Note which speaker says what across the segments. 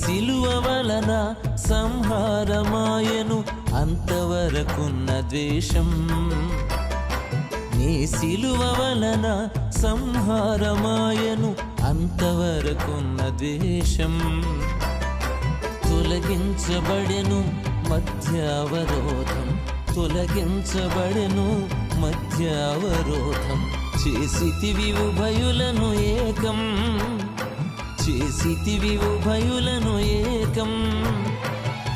Speaker 1: సిలువ వలన సంహారమాయను అంతవరకున్న ద్వేషం. నీ సిలువ వలన సంహారమాయను అంతవరకున్న ద్వేషం. తొలగించబడెను మధ్యావరోధం, తొలగించబడెను మధ్యావరోధం. చేసితివి ఉభయులను ఏకం, చేసితివి ఉభయులను ఏకం.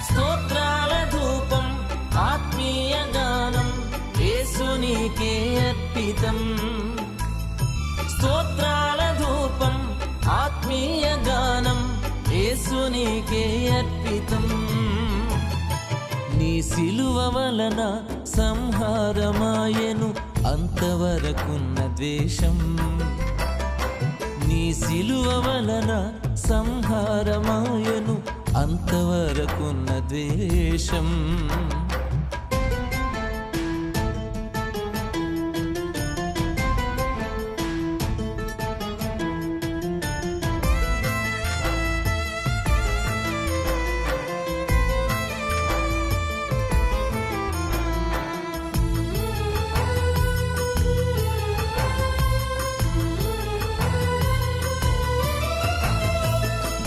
Speaker 1: స్తోత్రాల ధూపం ఆత్మీయ గానం యేసునికే అర్పితం. స్తోత్రాల ధూపం ఆత్మీయ గానం యేసునికే అర్పితం. నీ సిలువ వలన సంహారమాయను అంతవరకున్న ద్వేషం. నీ సిలువ వలన సంహారమాయను అంతవరకున్న ద్వేషం.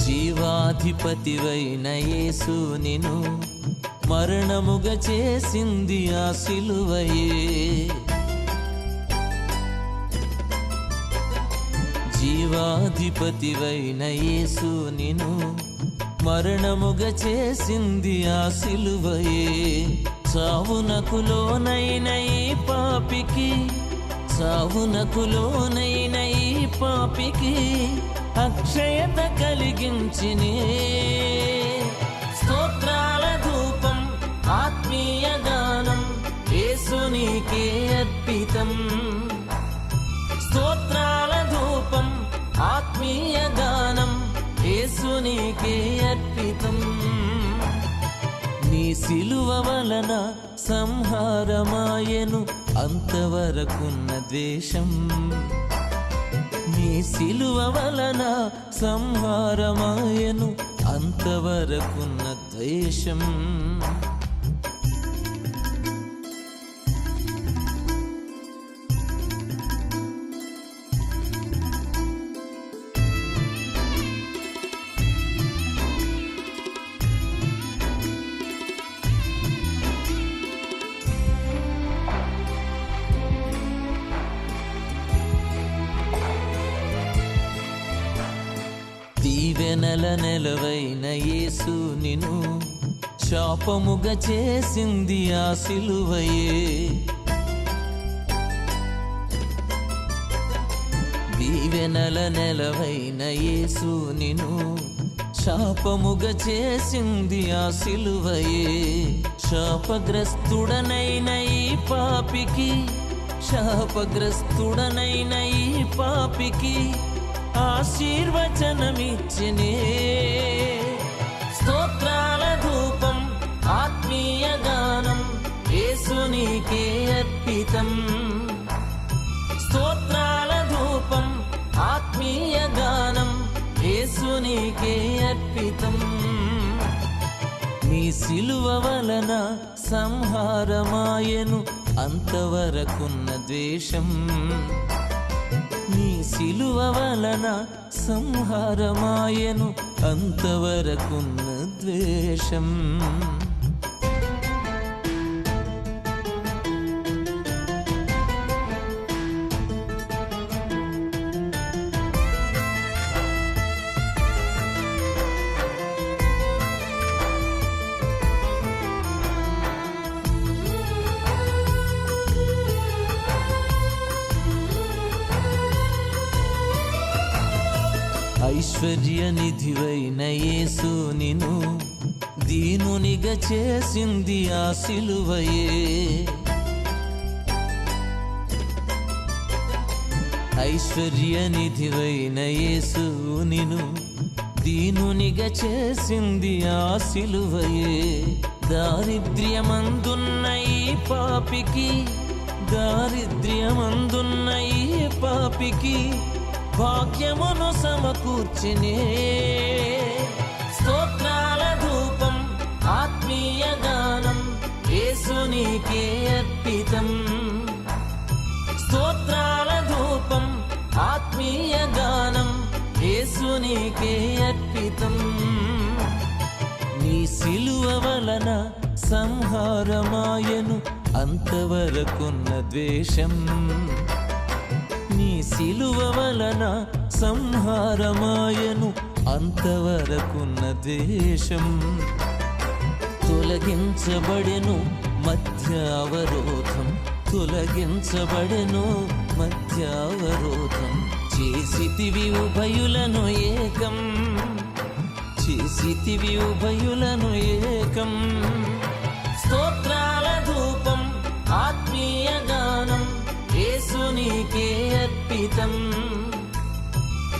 Speaker 1: జీవాధిపతివైన యేసు నిను మరణముగా చేసింది ఆ సిలువయే. జీవాధిపతివైన యేసు నిను మరణముగా చేసింది ఆ సిలువయే. చావునకు లోనైన ఈ పాపికి, చావునకు లోనైన ఈ పాపికి అక్షయత కలిగించినే. స్తోత్రాల ధూపం ఆత్మీయ గానం యేసునికే అర్పితం. స్తోత్రాల ధూపం ఆత్మీయ గానం యేసునికే అర్పితం. నీ సిలువ వలన సంహారమాయను అంతవరకున్న ద్వేషం. నీ సిలువ వలన సంహారమాయను అంతవరకున్న ద్వేషం. దీవెనల నెలవైన యేసు నిను శాపముగా చేసింది ఆ సిలువయే. దీవెనల నెలవైన యేసు నిను శాపముగా చేసింది ఆ సిలువయే. శాపగ్రస్తుడనైన ఈ పాపికి, శాపగ్రస్తుడనైన ఈ పాపికి ఆశీర్వచనమిచ్చినే. స్తోత్రాల ధూపం ఆత్మీయ గానం యేసునికే అర్పితం. స్తోత్రాల ధూపం ఆత్మీయ గానం యేసునికే అర్పితం. నీ సిలువ వలన సంహారమాయను అంతవరకున్న ద్వేషం. నీ సిలువ వలన సంహారమాయను అంతవరకున్న ద్వేషం. ఐశ్వర్య నిధివైన యేసు నిను దీనునిగా చేసింది ఆ సిలువయే. ఐశ్వర్య నిధివైన యేసు నిను దీనునిగా చేసింది ఆ సిలువయే. దారిద్ర్యమందున్న ఈ పాపికి, దారిద్ర్యమందున్న ఈ పాపికి భాగ్యమును సమకూర్చినే. స్తోత్ర యేసునికే అర్పితం. స్తోత్రాల ధూపం ఆత్మీయ గానం యేసునికే అర్పితం. నీ సిలువ వలన సంహారమాయను అంతవరకున్న ద్వేషం. నీ సిలువ వలన సంహారమాయను అంతవరకున్న ద్వేషం. తొలగించబడెను మధ్య అవరోధం, తొలగించబడెను మధ్య అవరోధం. చేసితివి ఉభయులను ఏకం, చేసితివి ఉభయులను ఏకం. స్తోత్రాల ధూపం ఆత్మీయ గానం యేసునికే అర్పితం.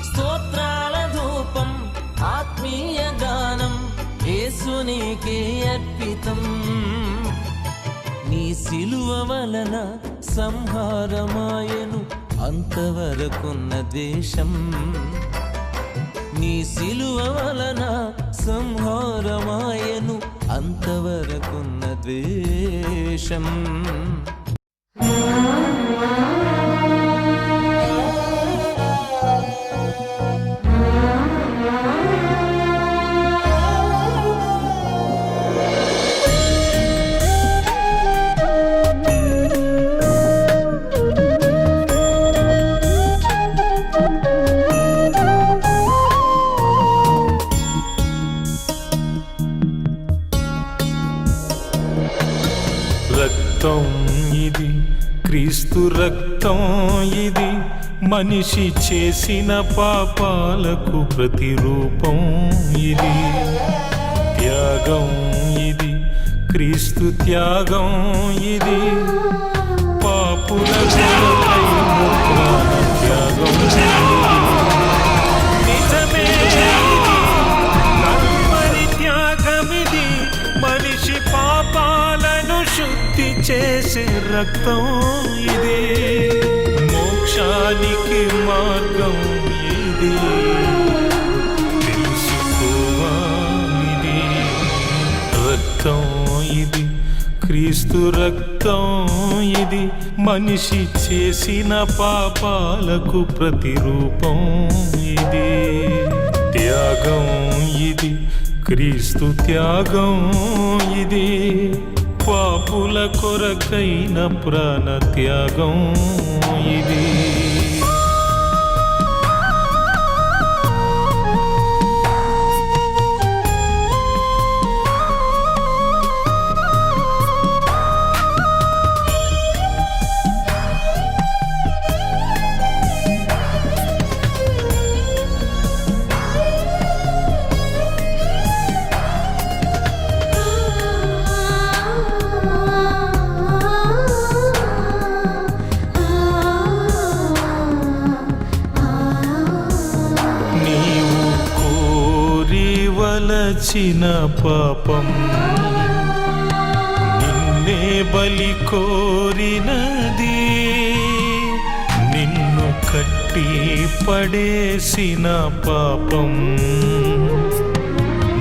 Speaker 1: స్తోత్రాల ధూపం ఆత్మీయ గానం యేసునికే అర్పితం. నీ సిలువ వలన సంహారమాయను అంతవరకున్న ద్వేషం. నీ సిలువ వలన సంహారమాయను అంతవరకున్న ద్వేషం.
Speaker 2: రక్తం ఇది, క్రీస్తు రక్తం ఇది, మనిషి చేసిన పాపాలకు ప్రతిరూపం ఇది. త్యాగం ఇది, క్రీస్తు త్యాగం ఇది, పాపుల కొరకై ప్రాణ త్యాగం ఇది. నిజమే ఇది, కల్వరి త్యాగమిది, మనిషి పాపాలను శుద్ధి చేసే రక్తం ఇది. మోక్షానికి మార్గం ఇది, తెలుసుకోవాలిది. రక్తం ఇది, క్రీస్తు రక్తం ఇది, మనిషి చేసిన పాపాలకు ప్రతిరూపం ఇది. త్యాగం ఇది, క్రీస్తు త్యాగం ఇది, పాపుల కొరకైన ప్రాణ త్యాగం ఇది. వలచిన పాపం నిన్నే బలి కోరినది, నిన్ను కట్టి పడేసిన పాపం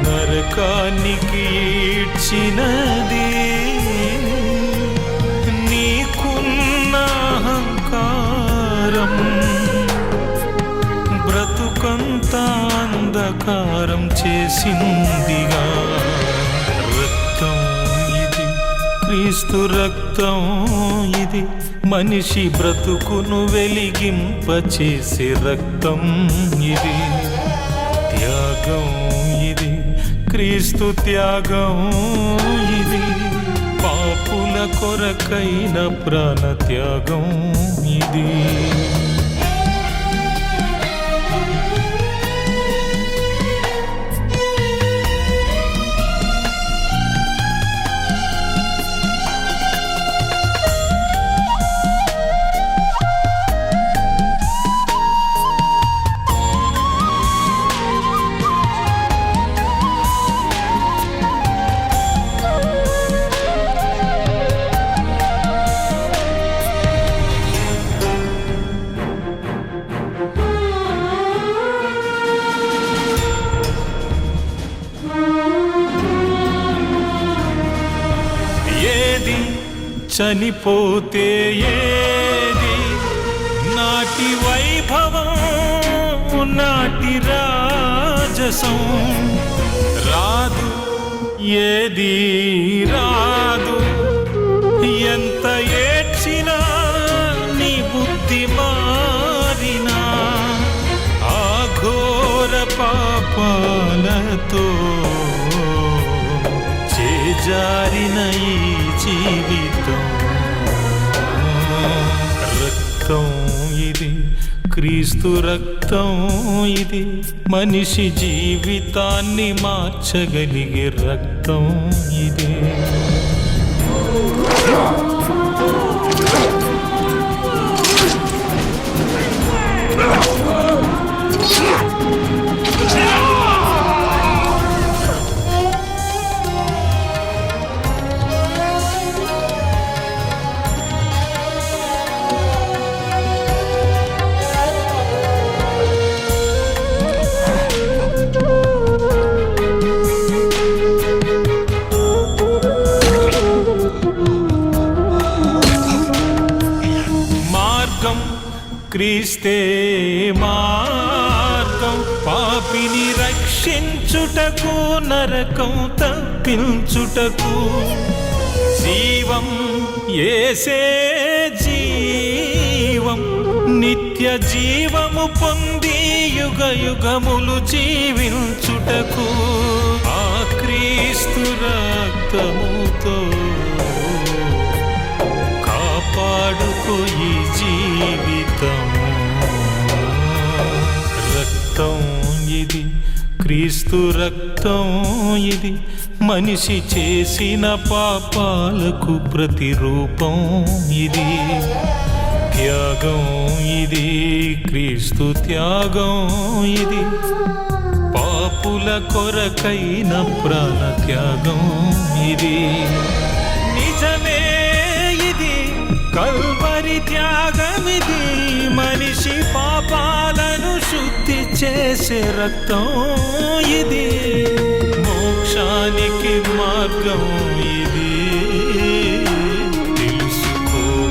Speaker 2: నరకానికి ఈడ్చినది. నీకున్న అహంకారం బ్రతుకంత అంధకారం చేసిందిగా. రక్తం ఇది, క్రీస్తు రక్తం ఇది, మనిషి బ్రతుకును వెలిగింపచేసే రక్తం ఇది. త్యాగం ఇది, క్రీస్తు త్యాగం ఇది, పాపుల కొరకైన ప్రాణ త్యాగం ఇది. ఏది చనిపోతే ఏది నాటి వైభవం నాటి రాజసం రాదు ఏది రాదు ఎంత ఏడ్చినా నీ బుద్ధి మారినా ఆ ఘోర పాపాలతో చేజారిన ఈ జీవితం రక్తం ఇది క్రీస్తు రక్తం ఇది మనిషి జీవితాన్ని మార్చగలిగే రక్తం ఇది క్రీస్తే మార్గం పాపిని రక్షించుటకు నరకం తప్పించుటకు జీవం యేసే జీవం నిత్య జీవము పొంది యుగ యుగములు జీవించుటకు ఆ క్రీస్తు రక్తముతో కాపాడుకో ఈ జీవితం రక్తం ఇది క్రీస్తు రక్తం ఇది మనిషి చేసిన పాపాలకు ప్రతిరూపం ఇది త్యాగం ఇది క్రీస్తు త్యాగం ఇది పాపుల కొరకైన ప్రాణ త్యాగం ఇది నిజమే ఇది కల్వరి త్యాగమిది మనిషి పాపాలను శుద్ధి చేసే రక్తం ఇది మోక్షానికి మార్గం ఇది తెలుసుకోవాలి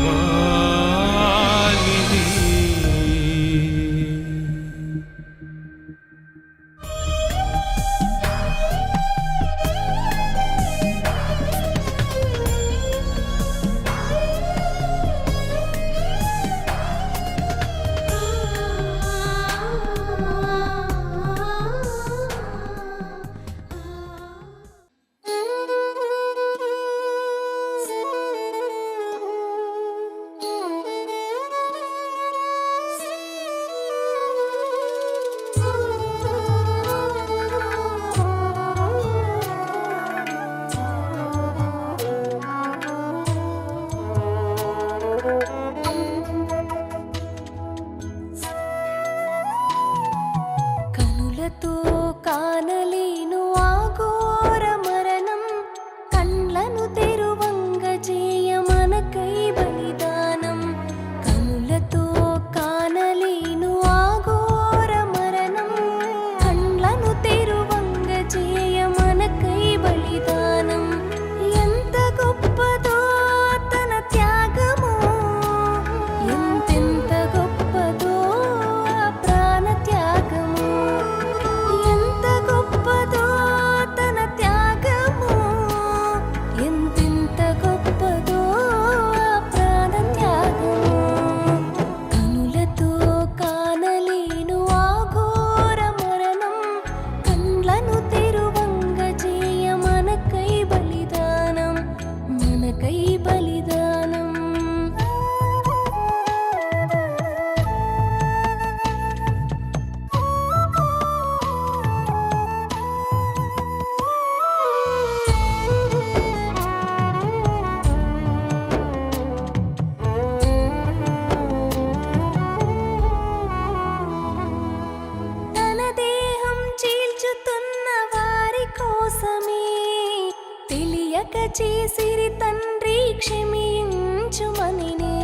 Speaker 3: చేసిరి తండ్రి క్షమించుమనినే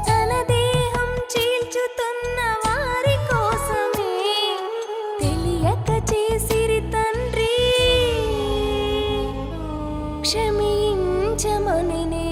Speaker 3: తన దేహం చీల్చుతున్న వారి కోసమే తెలియక చేసిరి తండ్రి క్షమించమనినే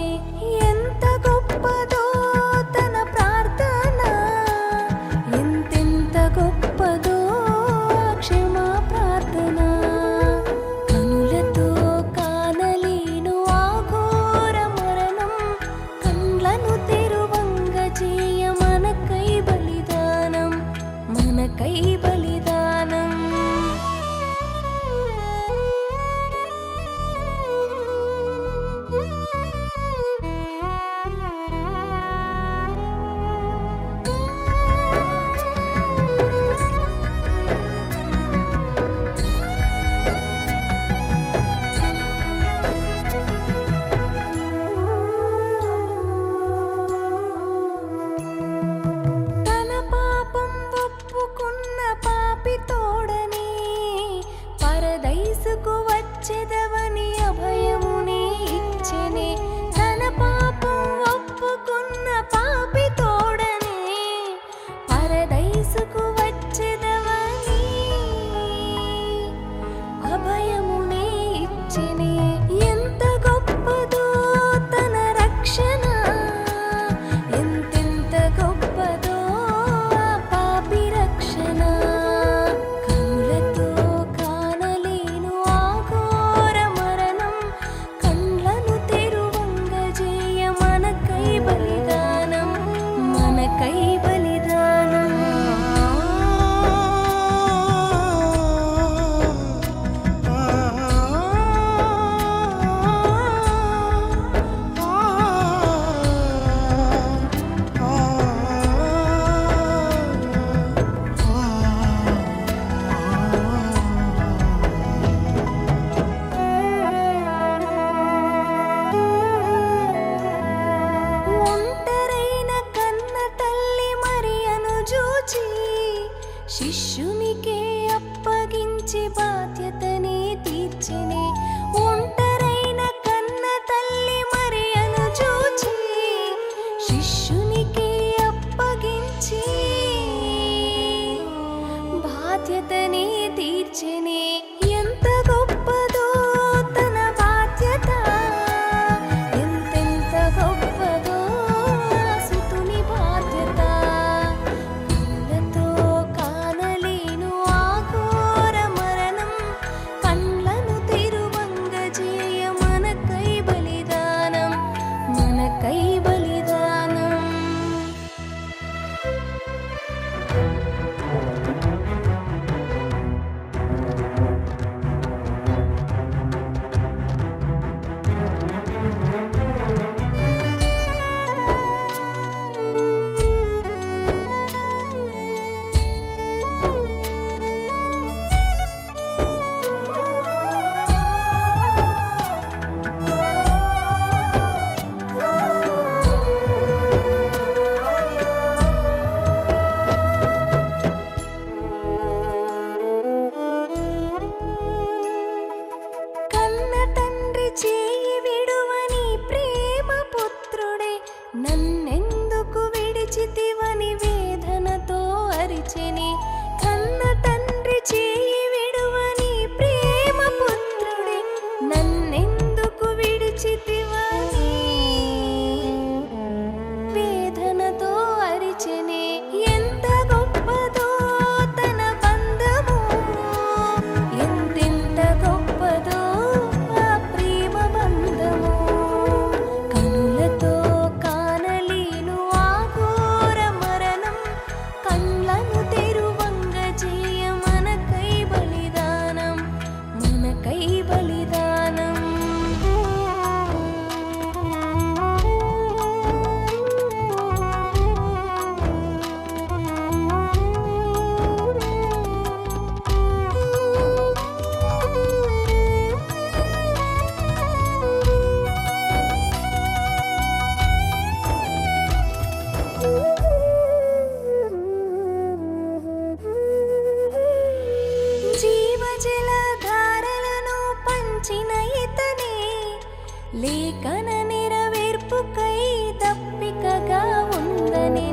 Speaker 3: నెరవేర్పుకై దప్పికగా ఉందని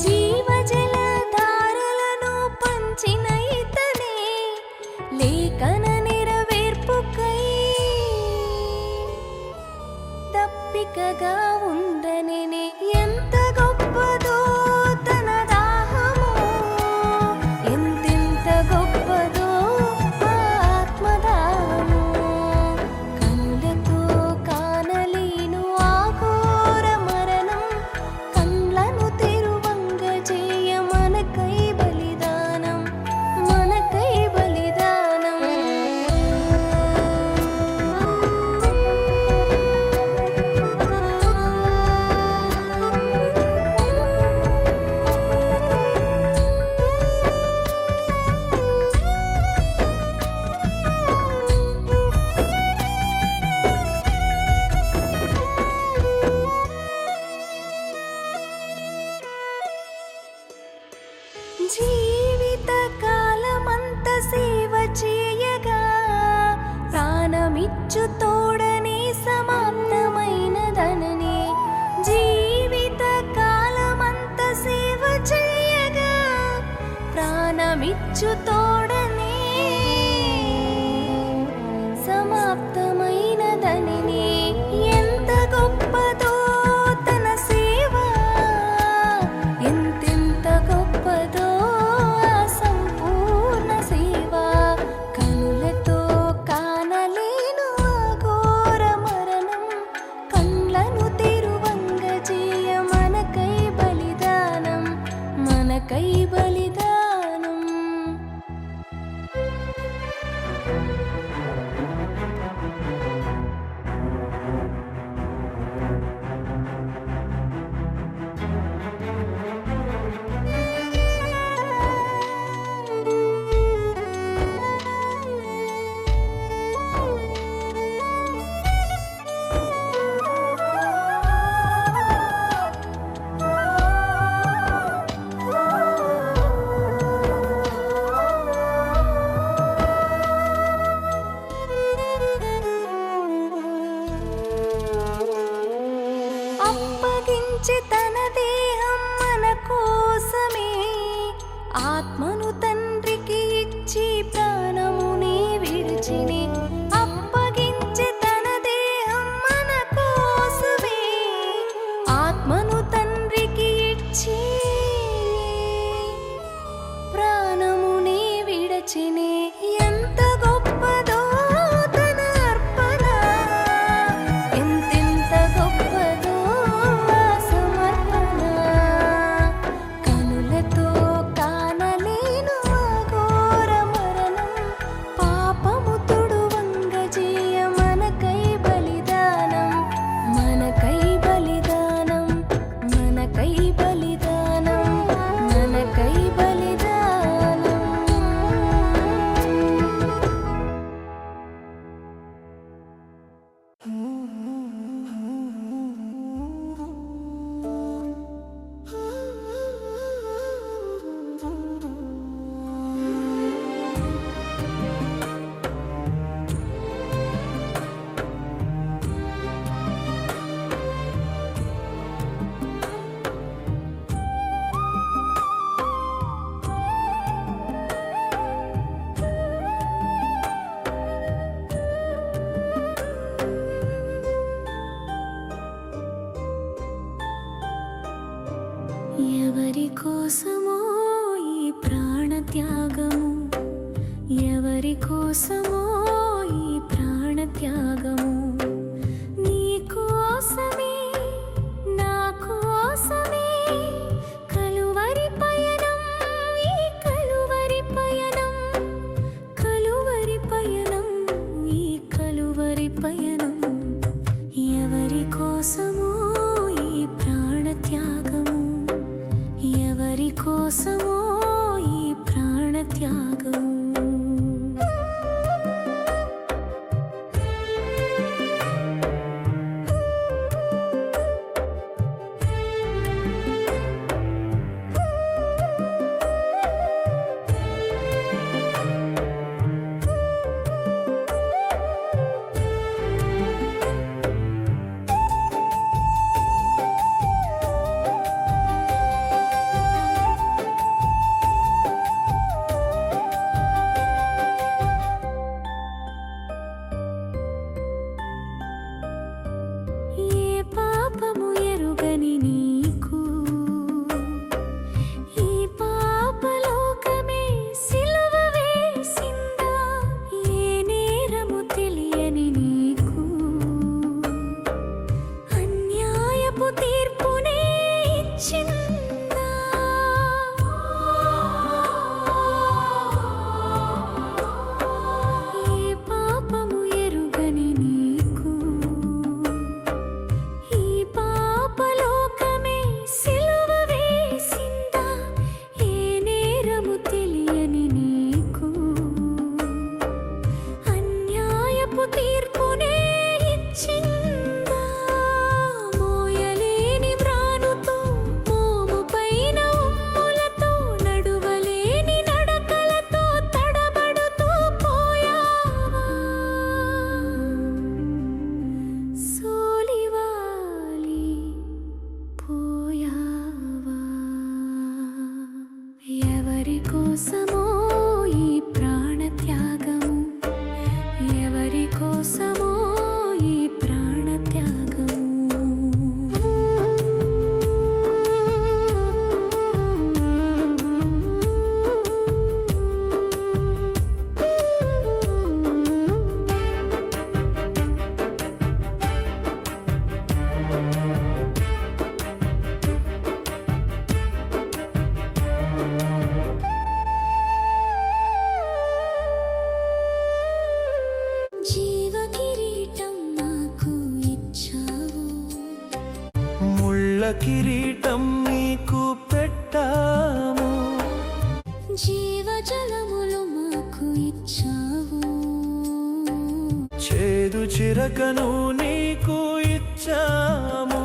Speaker 3: జీవజలధారలను పంచిన ఇతనే లేఖన నెరవేర్పుకై దప్పికగా ఉందని ఎంత గొప్పదో తన దాహము ఎంతెంత గొప్పదో ఆత్మదాహము కనులతో కానలేను ఆఘోర మరణం కండ్లను తెరువంగ చేయ మనకై బలిదానం మనకై బలిదానం జీవిత కాలమంత సేవ చేయగా ప్రాణమిచ్చు తోడనే సమాప్తమైనదననే జీవిత కాలమంత సేవ చేయగా ప్రాణమిచ్చు తోడనే సమాప్తమైనదననే ఎంత గొప్పదో తన సేవ ఎంతెంత గొప్పదో ఆ సంపూర్ణ సేవ కనులతో కానలేను అఘోర మరణం కండ్లను తెరువంగ చేయ మనకై బలిదానం మనకై బలిదానం అప్పగించి తన దేహం మన కోసమే ఆత్మను తండ్రికి ఇచ్చి ప్రాణముని విడిచిని అప్పగించి తన దేహం మన కోసమే ఆత్మను తండ్రికి ఇచ్చి ప్రాణముని విడచిని ఎంత గొప్పదో తన అర్పణ ఎంతెంత గొప్పదో ఆ సమర్పణ కనులతో కానలేను అఘోర మరణం పాపము తుడువంగ చేయ మనకై బలిదానం మనకై బలిదానం మనకై బలిదానం మనకై బలిదానం ఎవరి కోసమో ఈ ప్రాణత్యాగము ఎవరి కోసమో ఈ ప్రాణత్యాగము నీ కోసమే నా కోసమే కలువరి పయనం ఈ కలువరి పయనం కలువరి పయనం ఈ కలువరి పయనం ఎవరి కోసమో ఈ ప్రాణత్యాగము ఎవరి కోసమో ఈ ప్రాణత్యాగము
Speaker 1: కిరీటం నీకు పెట్టాము,
Speaker 3: జీవజలములు మాకు ఇచ్చావు,
Speaker 1: చేదు చిరకను నీకు ఇచ్చాము,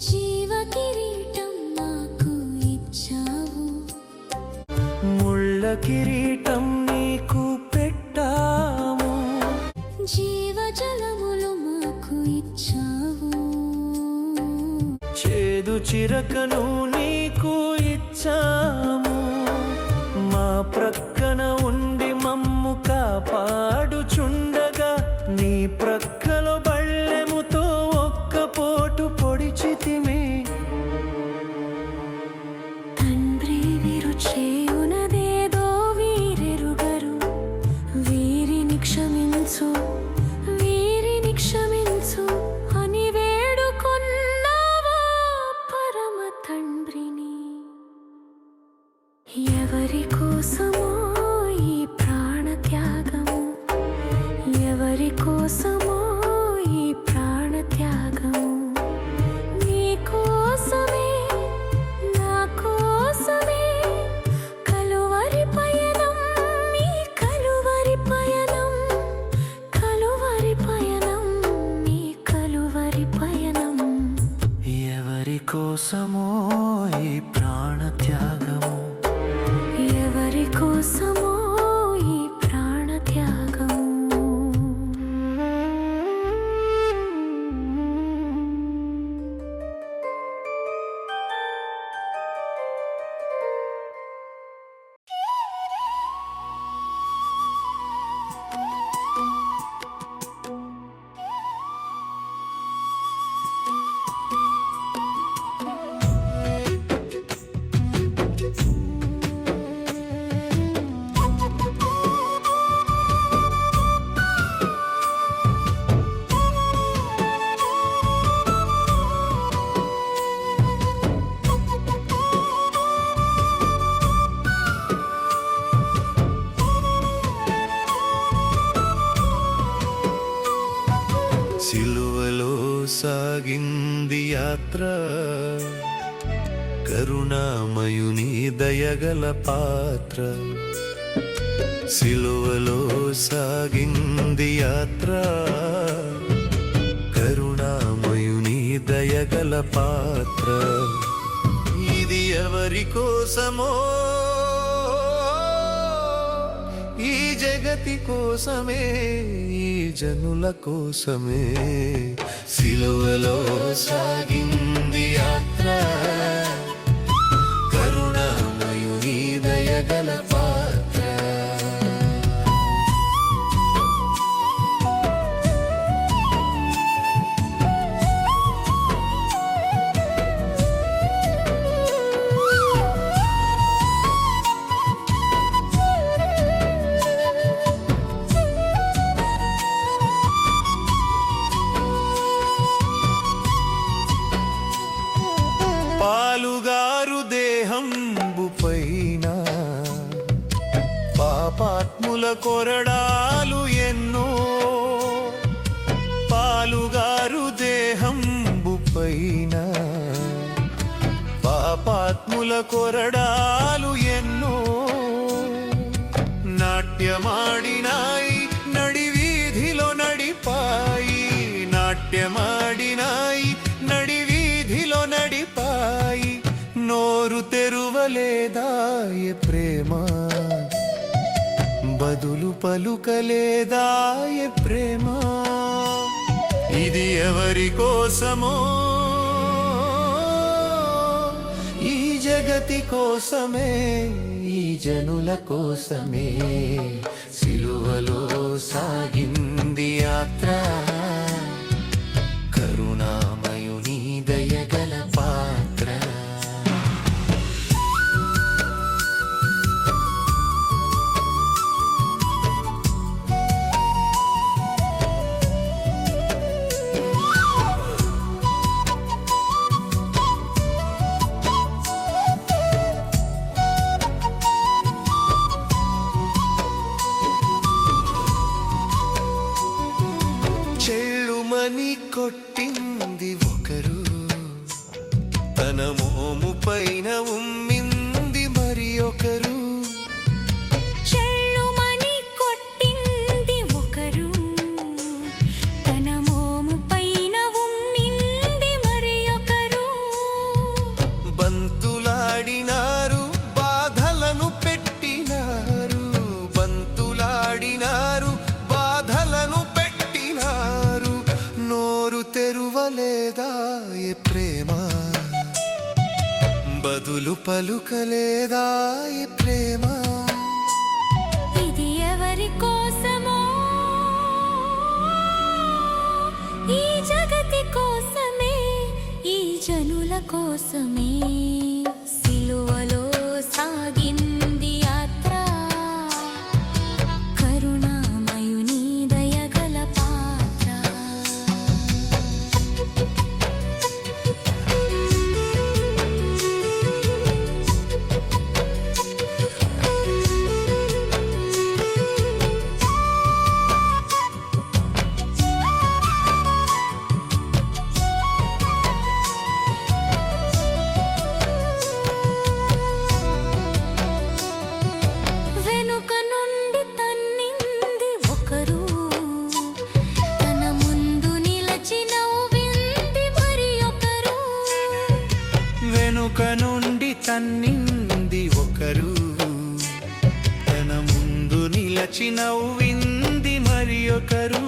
Speaker 3: జీవ కిరీటం మాకు ఇచ్చావు,
Speaker 1: ముళ్ళ కిరీటం నీకు పెట్టాము,
Speaker 3: జీవజలములు మాకు ఇచ్చావు,
Speaker 1: చేదు చిరకను నీకు ఇచ్చాము, మా ప్రక్కన ఉండి మమ్ము కాపాడుచుండగా నీ ప్రక్కలో బళ్ళెముతో ఒక్క పోటు పొడిచితిమి.
Speaker 3: తండ్రి వీరు చేయునదేదో వీరెరుగరు, వీరిని క్షమించు వీరిని క్షమించు అని వేడుకొన్నావా పరమ తండ్రిని. ఎవరి కోసమో ఈ ప్రాణత్యాగము, ఎవరి కోసమో ఈ ప్రాణత్యాగము, నీ కోసమే నా కోసమే కలువరి పయనం, ఈ కలువరి పయనం, కలువరి పయనం, ఈ కలువరి పయనం.
Speaker 1: ఎవరి కోసమో ఈ ప్రాణత్యాగము,
Speaker 3: ఎవరి కోసమో ఈ ప్రాణత్యాగము.
Speaker 1: సిలువలో సాగింది యాత్ర, కరుణామయుని దయగల పాత్ర. సిలువలో సాగింది యాత్ర, కరుణామయుని దయగల పాత్ర. ఇది ఎవరి కోసమో, ఈ జగతి కోసమే, ఈ జనుల కోసమే. సిలువలో సాగింది యాత్ర, కరుణామయుని దయగల పాత్ర. పాలుగారు దేహంబు పైన పాపాత్ముల కొరడాలు ఎన్నో, పాలుగారు దేహంబు పైన పాపాత్ముల కొరడాలు ఎన్నో. నాట్యమాడినాయి నడివీధిలో నడిపాయి, నాట్యమాడినాయి నడివీధిలో నడిపాయి. నోరు తెరువలేదాయ ప్రేమ, బదులు పలుకలేదాయ ప్రేమ. ఇది ఎవరి కోసమో, ఈ జగతి కోసమే, ఈ జనుల కోసమే. సిలువలో సాగింది యాత్ర, కరుణామయుని దయగల పాత్ర. చెల్లుమని కొట్టింది ఒకరు, తన మోము పైన ఉమ్మింది మరి ఒకరు.
Speaker 3: చెల్లుమని కొట్టింది ఒకరు, తన మోము పైన ఉమ్మింది మరి ఒకరు.
Speaker 1: బంతులాడినారు, బాధలను పెట్టినారు, బంతులాడినారు, బాధలను పెట్టినారు. నోరు తెరువలేదా ఏ ప్రేమ, బదులు పలుకలేదా ఏ ప్రేమ.
Speaker 3: ఇది ఎవరి కోసమో, ఈ జగతి కోసమే, ఈ జనుల కోసమే. సిలువలో సాగింది యాత్ర, కరుణామయుని దయగల పాత్ర. వెనుక నుండి తన్నింది ఒకరు, తన ముందు నిలచి నవ్వింది మరి ఒకరు.
Speaker 1: వెనుక నుండి తన్నింది ఒకరు, తన ముందు నిలచి నవ్వింది మరి ఒకరు.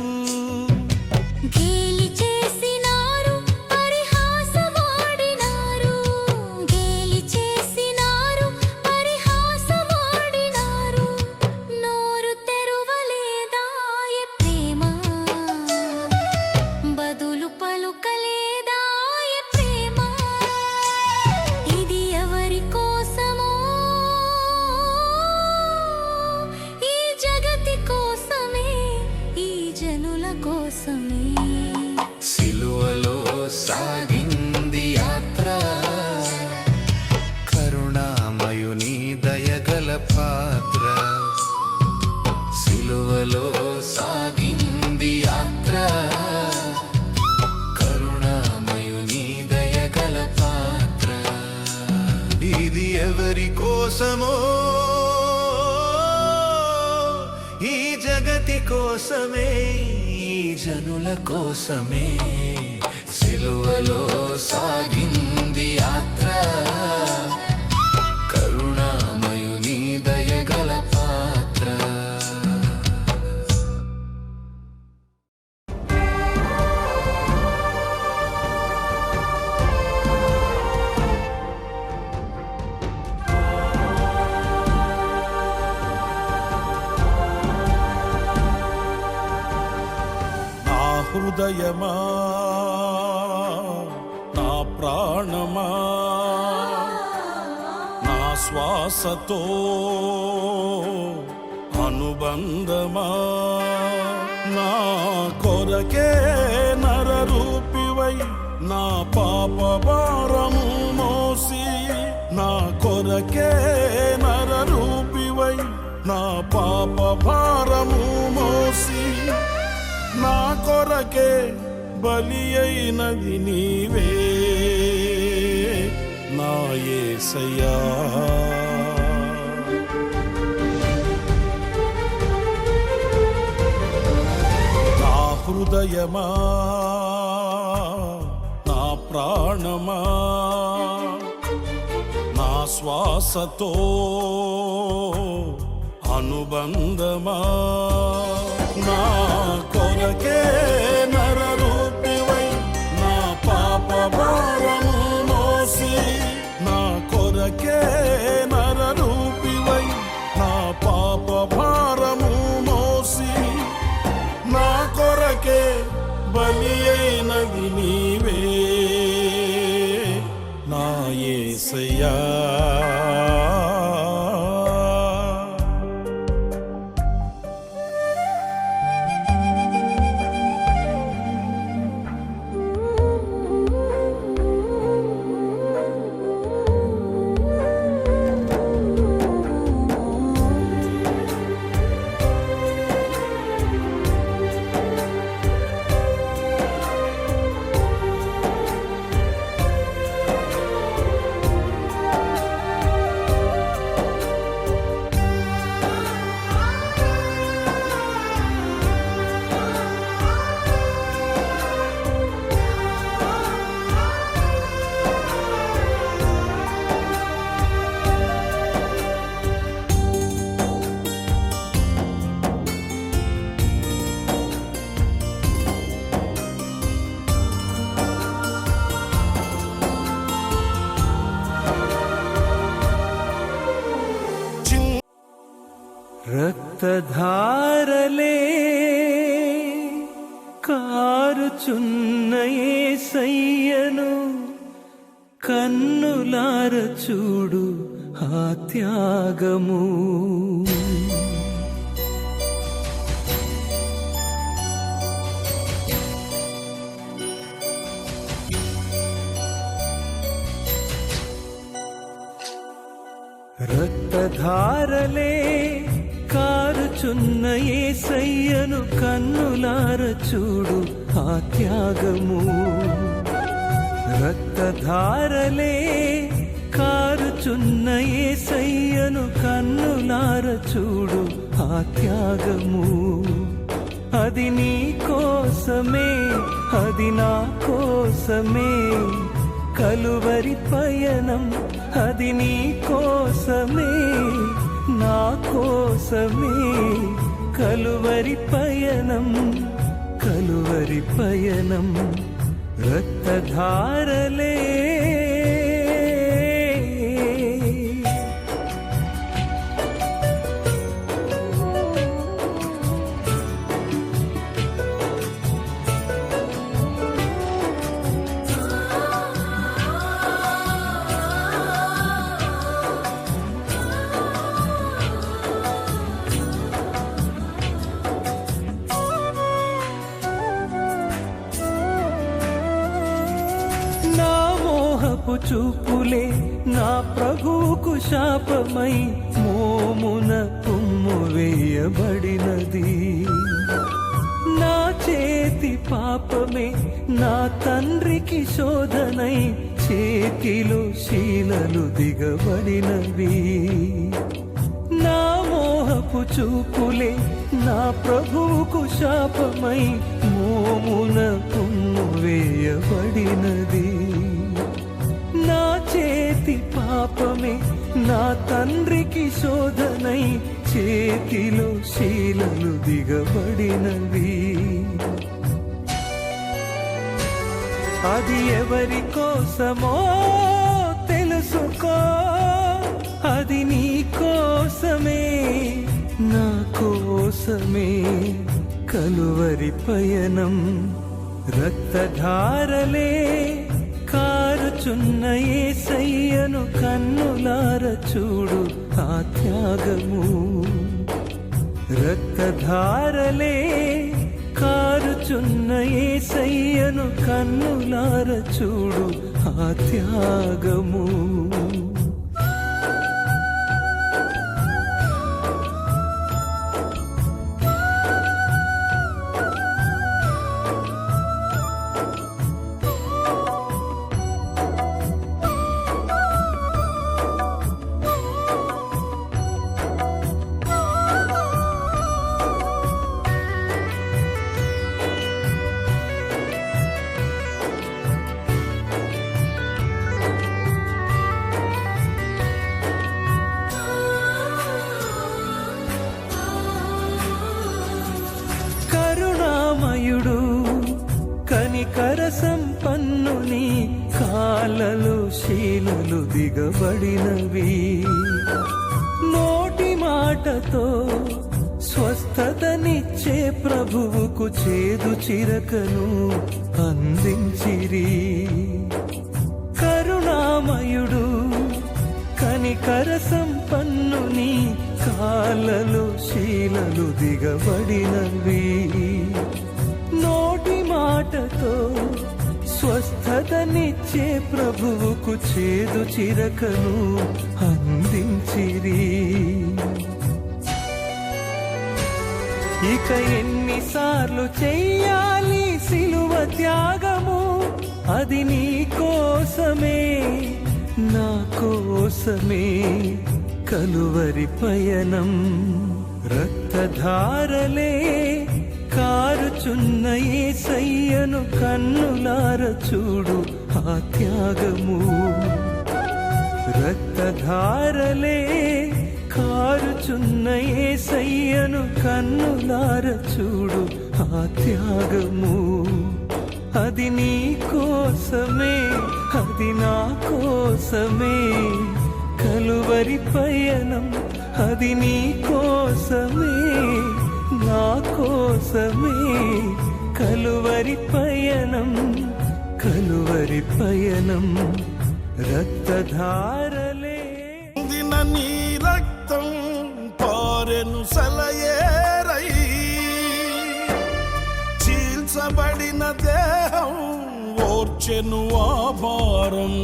Speaker 3: గేలి చేసినారు, పరిహాసమాడినారు, గేలి చేసినారు, పరిహాసమాడినారు. నోరు తెరువలేదా ఏ ప్రేమ, బదులు పలుకలేదా ఏ ప్రేమ. ఇది ఎవరి కోసమో, ఈ జగతి కోసమే, ఈ జనుల కోసమే.
Speaker 1: సిలువలో సాగింది యాత్ర, కరుణామయుని దయగల పాత్ర. సిలువలో సాగింది యాత్ర, కరుణామయుని దయగల పాత్ర. ఇది ఎవరి కోసమో, ఈ జగతి కోసమే, ఈ జనుల కోసమే. సిలువలో సాగింది యాత్ర, కరుణామయుని దయగల పాత్ర.
Speaker 2: నా హృదయమా, నా ప్రాణమా, నా శ్వాసతో అనుబంధమా, నా కొరకే నరరూపివై నా పాప భారము మోసి, నా కొరకే నరరూపివై నా పాప భారము మోసి, నా కొరకే బలి అయినది నీవే నా యేసయ్యా. నా హృదయమా, నా ప్రాణమా, నా శ్వాసతో అనుబంధమా, నా కొరకే నరరూపివై నా పాప భారము మోసి, నా కొరకే నరరూపివై నా పాప భారము మోసి, నా కొరకే బలి అయినది నీవే నా యేసయ్యా.
Speaker 1: రక్తధారలే కారుచున్న యేసయ్యను కన్నులార చూడు ఆ త్యాగము. రక్తధారలే కారుచున్న యేసయ్యను కన్నులార చూడు ఆ త్యాగము. రక్తధారలే కారుచున్న యేసయ్యను కన్నులార చూడు ఆ త్యాగము. అది నీ కోసమే, అది నా కోసమే కలువరి పయనం. అది నీ కోసమే, నా కోసమే కలువరి పయనం, కలువరి పయనం. రక్తధారలే చూపులే నా ప్రభువుకు శాపమై మోమున తుమ్ము వేయబడినది. నా చేతి పాపమే నా తండ్రికి శోధనై చేతిలో శీలలు దిగబడినవి. నా మోహపు చూపులే నా ప్రభువుకు శాపమై మోమున తుమ్ము వేయబడినది. నా చేతి పాపమే నా తండ్రికి శోధనై చేతిలో శీలలు దిగబడినవి. అది ఎవరి కోసమో తెలుసుకో, అది నీ కోసమే, నా కోసమే కలువరి పయనం. రక్తధారలే కారుచున్న యేసయ్యను కన్నులార చూడు ఆ త్యాగము. రక్తధారలే కారుచున్న యేసయ్యను కన్నులార చూడు ఆ త్యాగము. కరుణామయుడు కనికర సంపన్నుని కాళ్ళలో శీలలు దిగబడినవి. నోటి మాటతో స్వస్థతనిచ్చే ప్రభువుకు చేదు చిరకను అందించిరి. కరుణామయుడు కనికర సంపన్నుని కాళ్ళలో శీలలు దిగబడినవి. నోటి మాటతో స్వస్థతనిచ్చే ప్రభువుకు చేదు చిరకను అందించిరి. ఇక ఎన్నిసార్లు చెయ్యాలి సిలువ త్యాగము, అది నీ కోసమే, నా కోసమే కలువరి పయనం. రక్తధారలే కారుచున్న యేసయ్యను కన్నులార చూడు ఆ త్యాగము. రక్తధారలే కారుచున్న యేసయ్యను కన్నులార చూడు ఆ త్యాగము. అది నీ కోసమే, అది నా కోసమే కలువరి పయనం. అది నీ కోసమే నా కోసమే కలువరి పయనం రక్తధారలే
Speaker 2: దిన నీ రక్తం పారెను సెలయేరై చీల్చబడిన దేహం ఓర్చెను ఆభారం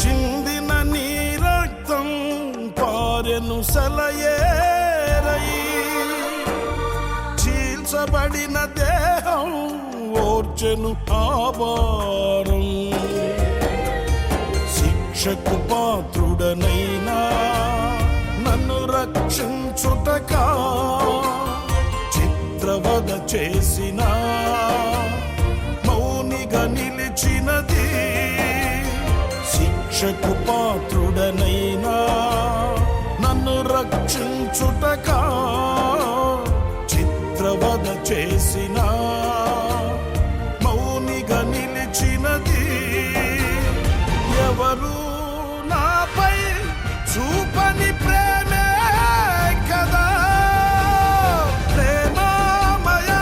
Speaker 2: చిందిన నీ రక్తం పారెను సెలయేరై చీల్చబడిన దేహం ఓర్చెను ఆభారం శిక్షకు పాత్రుడనైనా నన్ను రక్షించుటకా చిత్రవద చేసిన మౌనిగా నిలిచినది శిక్షకు పాత్రుడనైనా నన్ను రక్షించుటకా చిత్రవద చేసిన మౌనిగా నిలిచినది ఎవరు నాపై చూపని ప్రేమే కదా ప్రేమమయా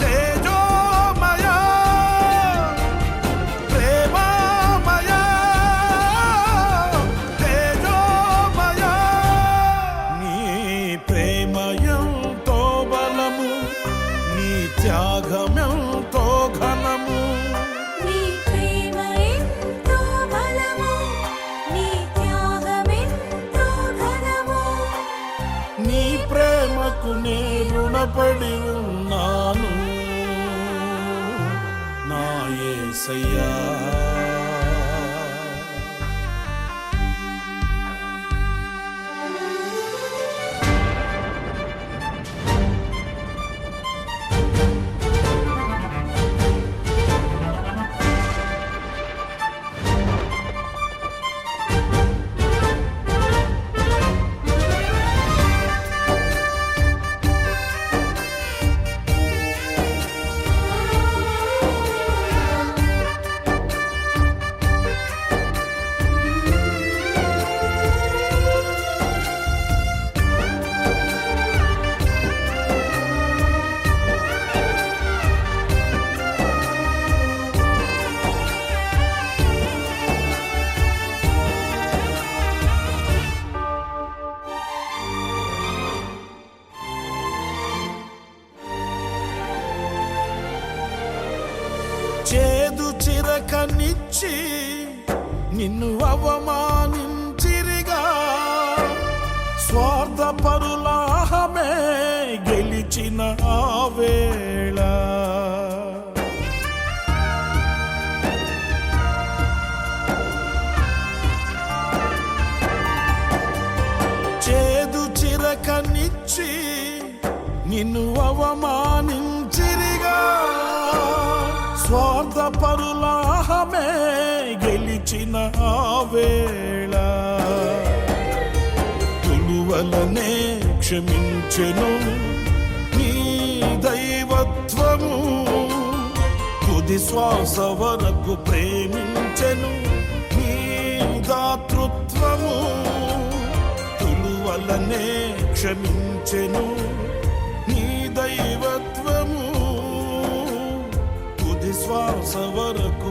Speaker 2: తేజోమయా ప్రేమమయా తేజోమయా నీ ప్రేమయంతో బలము నీ త్యాగమెంతో ఘనము
Speaker 3: నీ ప్రేమ ఎంతో బలము నీ త్యాగమెంతో ఘనము
Speaker 2: నీ ప్రేమకు నే రుణపడి ఉన్నాను నా యేసయ్యా చేదు చిరకనిచ్చి నిన్ను అవమానించిరిగా స్వార్థపరులాహమే గెలిచిన ఆ వేళ చేదు చిరకనిచ్చి నిన్ను అవమానించిరిగా స్వార్థపరులాహమే గెలిచిన ఆ వేళ తులువలనే క్షమించెను నీ దైవత్వము తుది శ్వాస వరకు ప్రేమించెను నీ దాతృత్వము తులువలనే క్షమించెను నీ దైవత్వము శ్వాస వరకు